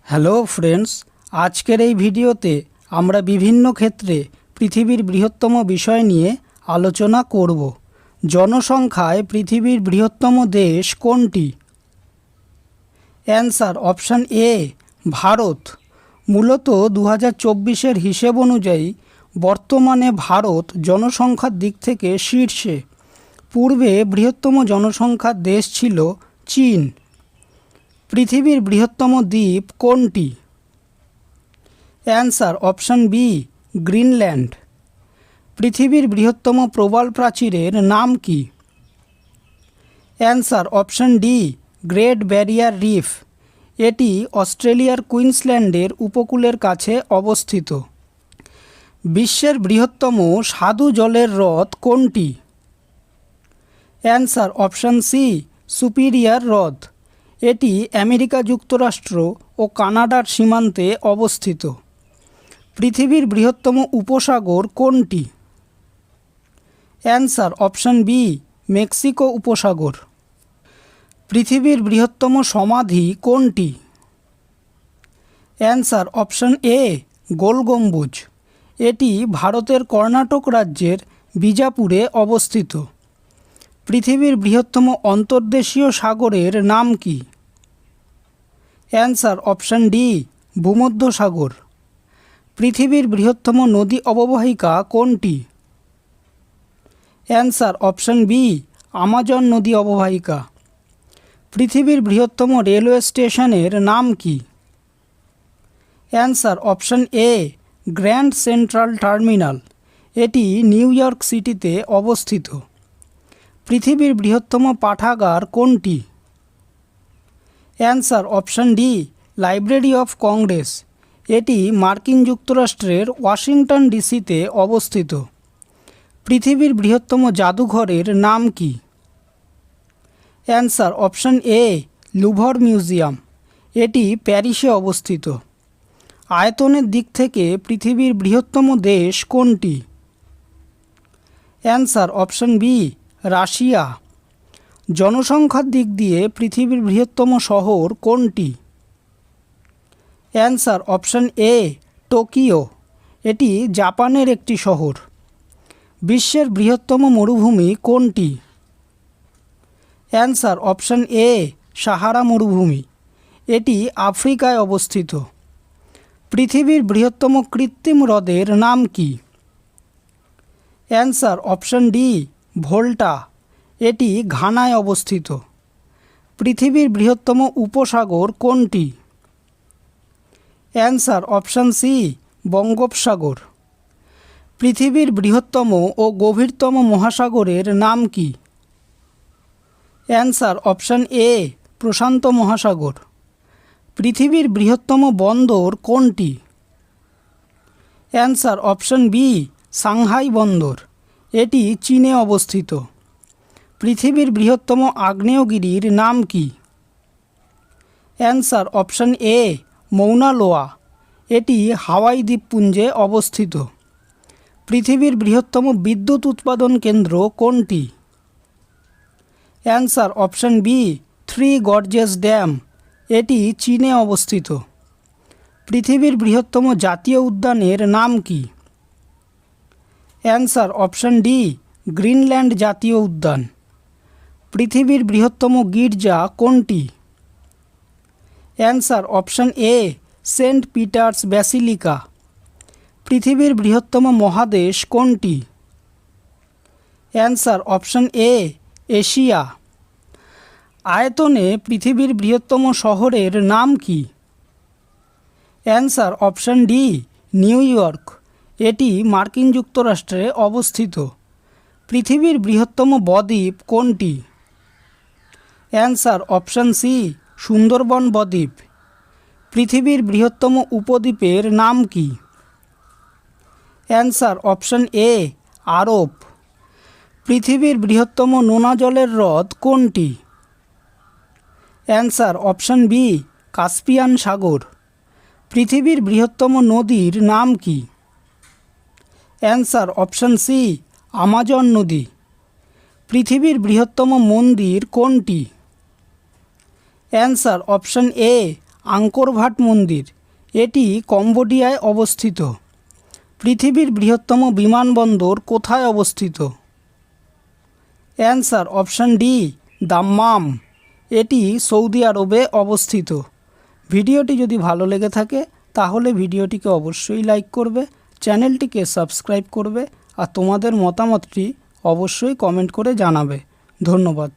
Hello friends, আজকের এই ভিডিওতে আমরা বিভিন্ন ক্ষেত্রে পৃথিবীর বৃহত্তম বিষয় নিয়ে আলোচনা করব। জনসংখ্যায় পৃথিবীর বৃহত্তম দেশ কোনটি? অ্যান্সার অপশান এ, ভারত। মূলত 2024-এর হিসেব অনুযায়ী বর্তমানে ভারত জনসংখ্যার দিক থেকে শীর্ষে। পূর্বে বৃহত্তম জনসংখ্যার দেশ ছিল চীন। পৃথিবীর বৃহত্তম দ্বীপ কোনটি? Answer option B, Greenland. পৃথিবীর বৃহত্তম প্রবাল প্রাচীরের নাম কি? Answer option D, Great Barrier Reef. এটি অস্ট্রেলিয়ার কুইন্সল্যান্ডের উপকূলের কাছে অবস্থিত। বিশ্বের বৃহত্তম স্বাদু জলের হ্রদ কোনটি? অ্যান্সার অপশান সি, সুপিরিয়ার হ্রদ। এটি আমেরিকা যুক্তরাষ্ট্র ও কানাডার সীমান্তে অবস্থিত। পৃথিবীর বৃহত্তম উপসাগর কোনটি? অ্যান্সার অপশান বি, মেক্সিকো উপসাগর। পৃথিবীর বৃহত্তম সমাধি কোনটি? অ্যান্সার অপশান এ, গোল গম্বুজ। এটি ভারতের কর্ণাটক রাজ্যের বিজাপুরে অবস্থিত। পৃথিবীর বৃহত্তম অন্তর্দেশীয় সাগরের নাম কি? অ্যান্সার অপশান ডি, ভূমধ্যসাগর। পৃথিবীর বৃহত্তম নদী অববাহিকা কোনটি? অ্যান্সার অপশান বি, আমাজন নদী অববাহিকা। পৃথিবীর বৃহত্তম রেলওয়ে স্টেশনের নাম কি? অ্যান্সার অপশান এ, গ্র্যান্ড সেন্ট্রাল টার্মিনাল। এটি নিউ ইয়র্ক সিটিতে অবস্থিত। পৃথিবীর বৃহত্তম পাঠাগার কোনটি? Answer option D, library of Congress. এটি মার্কিন যুক্তরাষ্ট্রের ওয়াশিংটন ডিসিতে অবস্থিত। পৃথিবীর বৃহত্তম জাদুঘরের নাম কি? অ্যান্সার অপশান এ, লুভর মিউজিয়াম। এটি প্যারিসে অবস্থিত। আয়তনের দিক থেকে পৃথিবীর বৃহত্তম দেশ কোনটি? Answer option B, Russia. জনসংখ্যার দিক দিয়ে পৃথিবীর বৃহত্তম শহর কোনটি? Answer option A, Tokyo. এটি জাপানের একটি শহর। বিশ্বের বৃহত্তম মরুভূমি কোনটি? অ্যান্সার অপশান এ, সাহারা মরুভূমি। এটি আফ্রিকায় অবস্থিত। পৃথিবীর বৃহত্তম কৃত্রিম হ্রদের নাম কি? Answer option D, ভোল্টা। এটি ঘানায় অবস্থিত। পৃথিবীর বৃহত্তম উপসাগর কোনটি? অ্যান্সার অপশান সি, বঙ্গোপসাগর। পৃথিবীর বৃহত্তম ও গভীরতম মহাসাগরের নাম কি? অ্যান্সার অপশান এ, প্রশান্ত মহাসাগর। পৃথিবীর বৃহত্তম বন্দর কোনটি? অ্যান্সার অপশান বি, সাংহাই বন্দর। এটি চীনে অবস্থিত। পৃথিবীর বৃহত্তম আগ্নেয়গিরির নাম কি? অ্যান্সার অপশান এ, মৌনা লোয়া। এটি হাওয়াই দ্বীপপুঞ্জে অবস্থিত। পৃথিবীর বৃহত্তম বিদ্যুৎ উৎপাদন কেন্দ্র কোনটি? Answer option B, Three Gorges Dam. এটি চীনে অবস্থিত। পৃথিবীর বৃহত্তম জাতীয় উদ্যানের নাম কি? অ্যান্সার অপশান ডি, গ্রিনল্যান্ড জাতীয় উদ্যান। পৃথিবীর বৃহত্তম গির্জা কোনটি? Answer option A, Saint Peter's Basilica. পৃথিবীর বৃহত্তম মহাদেশ কোনটি? Answer option A, Asia. আয়তনে পৃথিবীর বৃহত্তম শহরের নাম কি? Answer option D, New York. এটি মার্কিন যুক্তরাষ্ট্রে অবস্থিত। পৃথিবীর বৃহত্তম বদ্বীপ কোনটি? অ্যান্সার অপশান সি, সুন্দরবন বদ্বীপ। পৃথিবীর বৃহত্তম উপদ্বীপের নাম কি? অ্যান্সার অপশান এ, আরব। পৃথিবীর বৃহত্তম নোনা জলের হ্রদ কোনটি? অ্যান্সার অপশান বি, কাস্পিয়ান সাগর। পৃথিবীর বৃহত্তম নদীর নাম কি? অ্যান্সার অপশান সি, আমাজন নদী। পৃথিবীর বৃহত্তম মন্দির কোনটি? অ্যান্সার অপশান এ, আঙ্কর ভাট মন্দির, এটি কম্বোডিয়ায় অবস্থিত। পৃথিবীর বৃহত্তম বিমানবন্দর কোথায় অবস্থিত? অ্যান্সার অপশান ডি, দাম্মাম, এটি সৌদি আরবে অবস্থিত। ভিডিওটি যদি ভালো লেগে থাকে তাহলে ভিডিওটিকে অবশ্যই লাইক করবে, চ্যানেলটিকে সাবস্ক্রাইব করবে আর তোমাদের মতামতটি অবশ্যই কমেন্ট করে জানাবে। ধন্যবাদ।